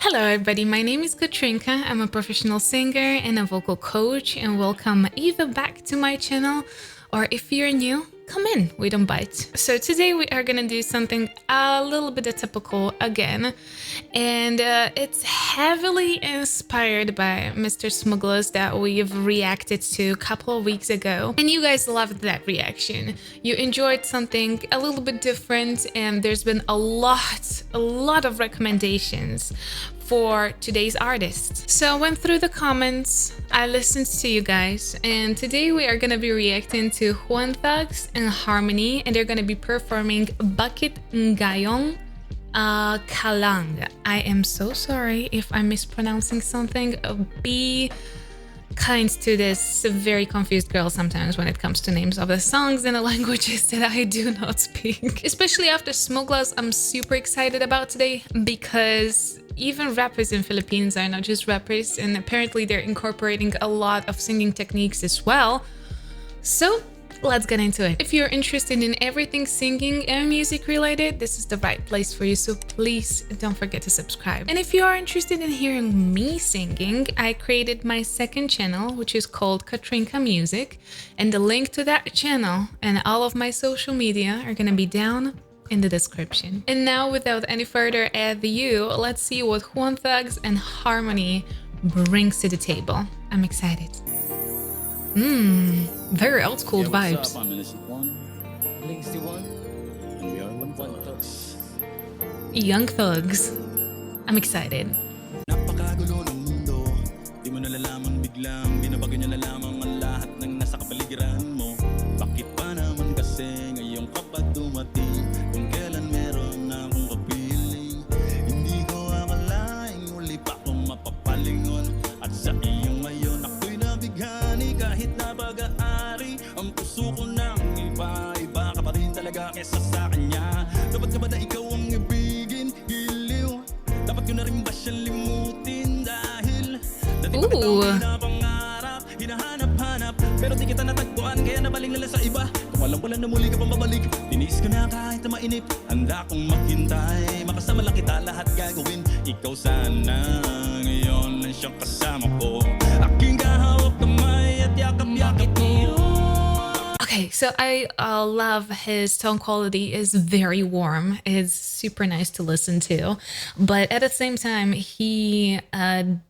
Hello everybody, my name is Katriinka. I'm a professional singer and a vocal coach, and welcome either back to my channel or if you're new, come in, we don't bite. So today we are gonna do something a little bit atypical again, and it's heavily inspired by Mr. Smugglaz that we've reacted to a couple of weeks ago, and you guys loved that reaction. You enjoyed something a little bit different, and there's been a lot of recommendations for today's artist. So I went through the comments, I listened to you guys, and today we are gonna be reacting to JuanThugs and Harmony, and they're gonna be performing Bakit Ngayon Ka Lang. I am so sorry if I'm mispronouncing something. Be kind to this very confused girl sometimes when it comes to names of the songs in the languages that I do not speak. Especially after Smugglaz, I'm super excited about today because even rappers in Philippines are not just rappers, and apparently they're incorporating a lot of singing techniques as well. So let's get into it. If you're interested in everything singing and music related, this is the right place for you, so please don't forget to subscribe. And if you are interested in hearing me singing, I created my second channel, which is called Katriinka Music, and the link to that channel and all of my social media are gonna be down in the description. And now, without any further ado, let's see what JuanThugs and Harmony brings to the table. I'm excited. Very old school vibes. Young Thugs. I'm excited. Napakagulo ng mundo, di mo nalalaman biglang binabago niya na lamang ang lahat ng nasa kapaligiran mo. Bakit pa naman kasi ngayon ka pa dumating, kung kailan meron na akong kapiling. Hindi ko akalaing muli pa akong mapapalingon, at sa iyong ngayon ako'y nabighani. Kahit na pag-aari ang puso ko ng iba-iba ka pa rin talaga kesa sa kanya. Dapat ka ba na ikaw ang ibigin, giliw? Dapat ko na rin ba siyang limutin dahil dati pa kitang pinapangarap, hinahanap-hanap, pero di kita natagpuan kaya nabaling nila sa iba. Kung alam pala na muli ka pang babalik, tiniis ko na kahit na mainip. Handa kong maghintay, makasama lang kita, lahat gagawin. Ikaw sana ngayon lang siyang kasama ko, aking kahawak kamay at yakap-yakap ko. Okay, so I love his tone quality is very warm. It's super nice to listen to, but at the same time, he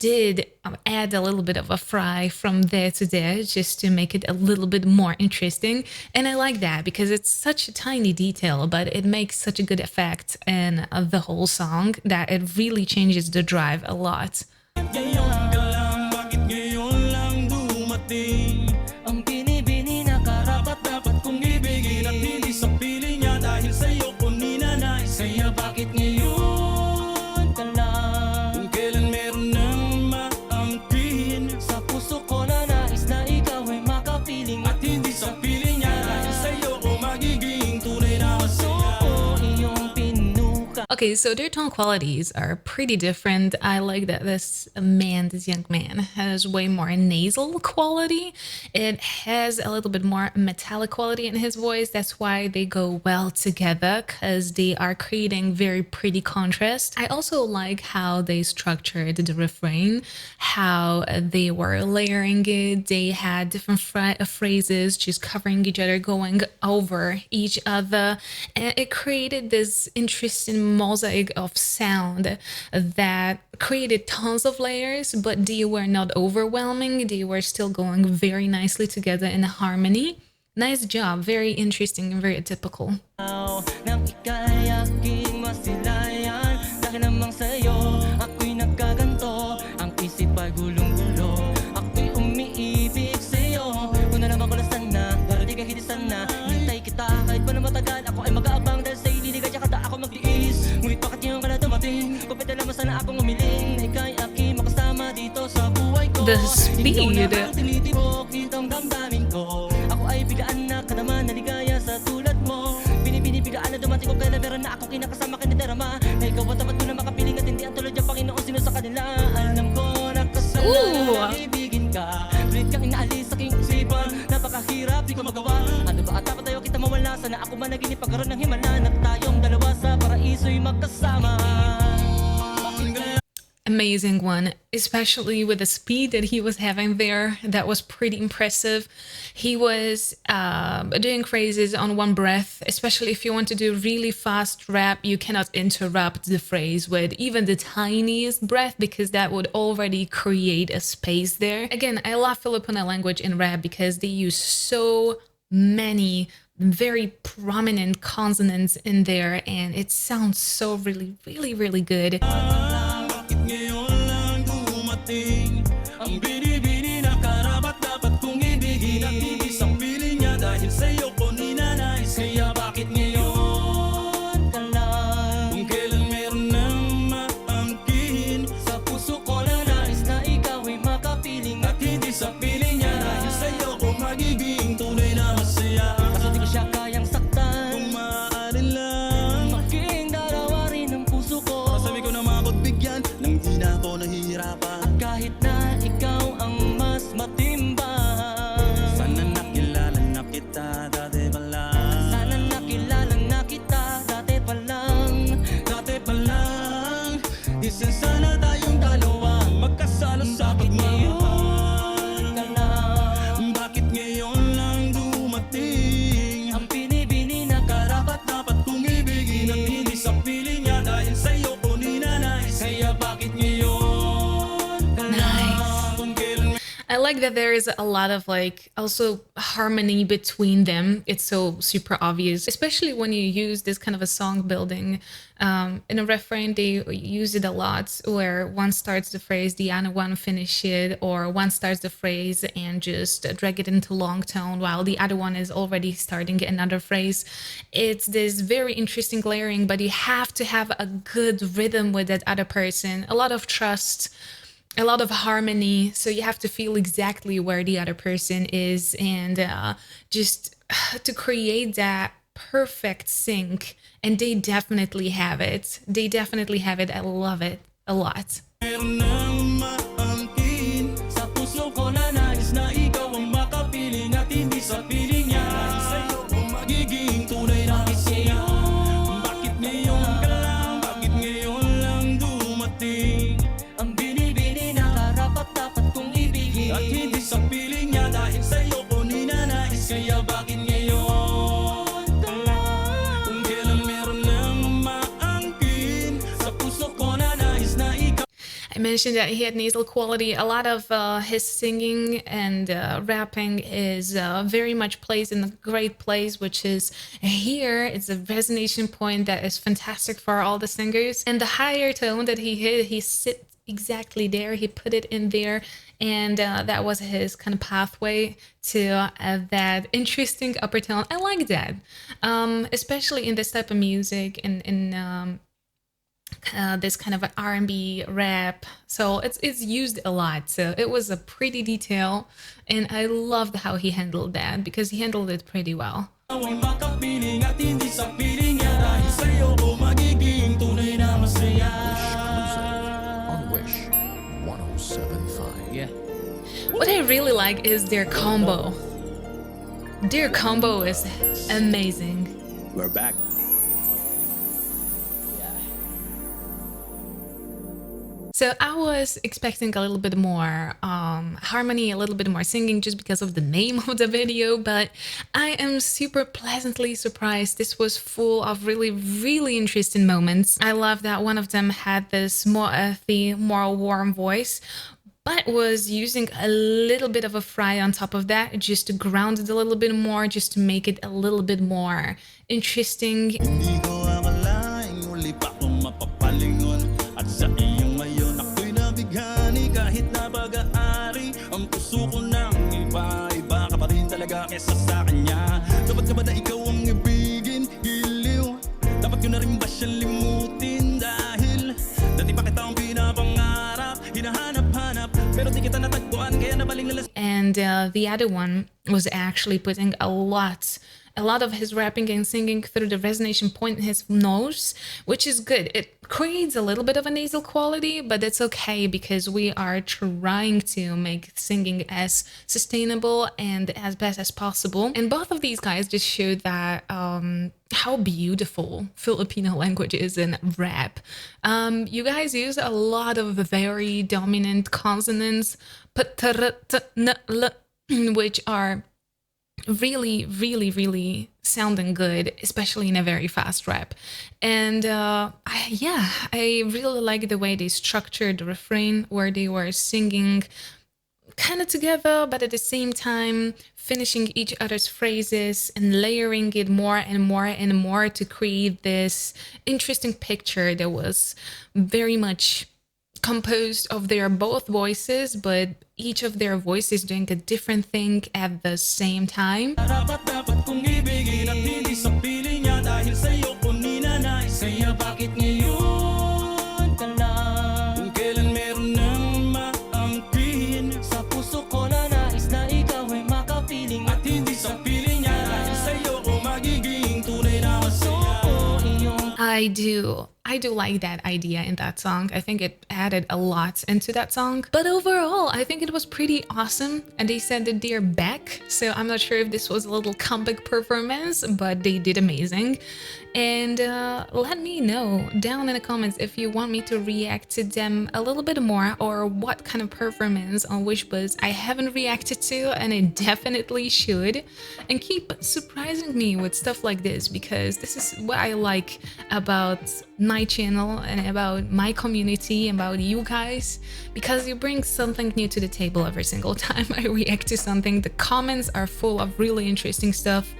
did add a little bit of a fry from there to there just to make it a little bit more interesting. And I like that because it's such a tiny detail, but it makes such a good effect in the whole song that it really changes the drive a lot. Ngayon ka lang, bakit ngayon lang dumating? Ang binibini na karapat-dapat kong ibigin, at hindi sa piling niya dahil sa'yo ko ninanais. Kaya bakit ngayon ka lang? Kung kailan meron nang maangkin, sa puso ko na nais na ikaw ay makapiling, at hindi sa piling niya dahil sa'yo ko magiging tunay na masaya. Iyong pinuka. Okay, so their tone qualities are pretty different. I like that this young man, has way more nasal quality. It has a little bit more metallic quality in his voice. That's why they go well together, because they are creating very pretty contrast. I also like how they structured the refrain, how they were layering it. They had different phrases just covering each other, going over each other, and it created this interesting mosaic of sound that created tons of layers, but they were not overwhelming. They were still going very nicely together in harmony. Nice job, very interesting and very atypical. Nang ika'y aking masilayan, dahil namang sa'yo ako'y nagkaganto, ang isip ay gulong-gulo, ako'y umiibig sa'yo. Kung na naman ko lasan na, pero di ka hitisan na, hintay kita kahit pa na matagal, ako ay mag-aabang dahil sa'yo liligay kada ako magtiis. Ngunit bakit ngayon ka na dumating, kupit alam mo sana akong umiling, na ika'y aking makasama dito sa buhay ko. The speed. Ikaw naman tinitibok itong damdamin ko, ako ay biglaan na ka naman naligaya sa tulad mo. Binibigaan na dumating ko kailan meron na akong kinakasama kiniderama, na ikaw ang tapat ko na makapiling at hindi ang tulad yung Panginoon sino sa kanila. Alam ko na kasalanan na ibigin ka, ulit kang inaalis sa aking isipan, napakahirap di ko magawa. Ano ba at dapat tayo kita mawala, sana ako managinip pagkaroon ng himala, na tayong dalawa sa paraiso'y magkasama. amazing one, especially with the speed that he was having there. That was pretty impressive. He was doing phrases on one breath, especially if you want to do really fast rap, you cannot interrupt the phrase with even the tiniest breath because that would already create a space there. Again, I love Filipino language in rap because they use so many very prominent consonants in there, and it sounds so really good. Bakit ngayon lang dumating ang binibini na karapat dapat kong ibigin at hindi sa piling niya dahil sa'yo ko ninanais. Kaya bakit ngayon ka lang kung kailan meron nang maangkin sa puso ko na nais na ikaw ay makapiling at hindi sa piling niya dahil sa'yo ko magiging tunay na masaya. Kasi di ko siya kayang saktan kung maaari lang maging darawa rin ang puso ko. Sabi ko na mapagbigyan nang di na ako nahihirapan at kahit na ikaw ang mas matimbang. Sana nakilala na kita dati pa lang. Sana nakilala na kita dati pa lang. Dati pa lang. Isa sana tayong dalawa magkasala sa pagmamahal ka lang. Bakit ngayon lang dumating ang binibini na karapat dapat kong ibigin at hindi sa piling niya dahil sa'yo ko ninanais. Kaya bakit ngayon ka lang kung kailan I like that there is a lot of like also harmony between them. It's so super obvious, especially when you use this kind of a song building. In a refrain, they use it a lot where one starts the phrase, the other one finish it, or one starts the phrase and just drag it into long tone while the other one is already starting another phrase. It's this very interesting layering, but you have to have a good rhythm with that other person, a lot of trust, a lot of harmony, so you have to feel exactly where the other person is, and just to create that perfect sync. And they definitely have it. They definitely have it. I love it a lot. meron nang maangkin sa puso ko na nais na ikaw ang makapiling at hindi sa piling niya dahil sa'yo ko magiging tunay na masaya. Bakit ngayon ka lang, bakit ngayon lang dumating ang binibini na karapat dapat kong ibigin at hindi sa piling niya dahil sa'yo ko ninanais. Kaya bakit ngayon ka lang kung kailan meron nang maangkin sa puso ko na nais na ikaw. I mentioned that he had nasal quality. A lot of his singing and rapping is very much placed in a great place, which is here. It's a resonation point that is fantastic for all the singers. And the higher tone that he hit, he sit exactly there. He put it in there. And that was his kind of pathway to that interesting upper tone. I like that, especially in this type of music, in this kind of an R&B rap. So it's used a lot. So it was a pretty detail, and I loved how he handled that because he handled it pretty well. Ang makapiling at hindi sa piling niya dahil sa'yo ko magiging tunay na masaya. On Wish 107.5. Yeah. What I really like is their combo. Their combo is amazing. We're back. So I was expecting a little bit more harmony, a little bit more singing just because of the name of the video, but I am super pleasantly surprised. This was full of really interesting moments. I love that one of them had this more earthy, more warm voice, but was using a little bit of a fry on top of that just to ground it a little bit more, just to make it a little bit more interesting. Hindi ko akalaing uli pa akong mapapalingon at sa iyong ngayon ako'y nabighani kahit na pag-aari ang puso ko ng iba ka pa rin talaga kesa sa kanya. Dapat ka ba na ikaw ang ibigin, giliw? Dapat ko na rin ba siyang limutin dahil dati pa kita ang pinapangarap, hinahanap-hanap pero di kita natagpuan kaya nabaling nalas. And the other one was actually putting a lot a lot of his rapping and singing through the resonation point in his nose, which is good. It creates a little bit of a nasal quality, but it's okay because we are trying to make singing as sustainable and as best as possible. And both of these guys just showed that how beautiful Filipino language is in rap. You guys use a lot of very dominant consonants, which are really sounding good, especially in a very fast rap. And I really like the way they structured the refrain, where they were singing kind of together, but at the same time finishing each other's phrases and layering it more and more to create this interesting picture that was very much composed of their both voices, but each of their voices doing a different thing at the same time. Dapat kong ibigin at hindi sa piling niya dahil sa'yo ko ninanais. Kaya bakit ngayon ka lang? Kung kailan meron nang maangkin sa puso ko na nais na ikaw ay makapiling at hindi sa piling niya dahil sa'yo ko magiging tunay na masaya. I do like that idea in that song. I think it added a lot into that song. But overall, I think it was pretty awesome. And they said that they're back. So I'm not sure if this was a little comeback performance, but they did amazing. And let me know down in the comments if you want me to react to them a little bit more, or what kind of performance on wishbus I haven't reacted to and I definitely should. And keep surprising me with stuff like this, because this is what I like about my channel and about my community, about you guys, because you bring something new to the table every single time I react to something. The comments are full of really interesting stuff.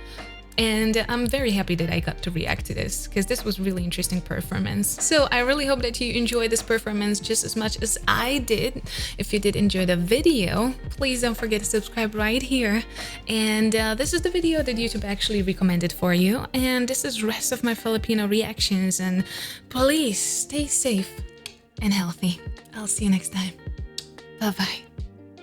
And I'm very happy that I got to react to this, because this was really interesting performance. So I really hope that you enjoyed this performance just as much as I did. If you did enjoy the video, please don't forget to subscribe right here. And this is the video that YouTube actually recommended for you. And this is rest of my Filipino reactions. And please stay safe and healthy. I'll see you next time. Bye-bye.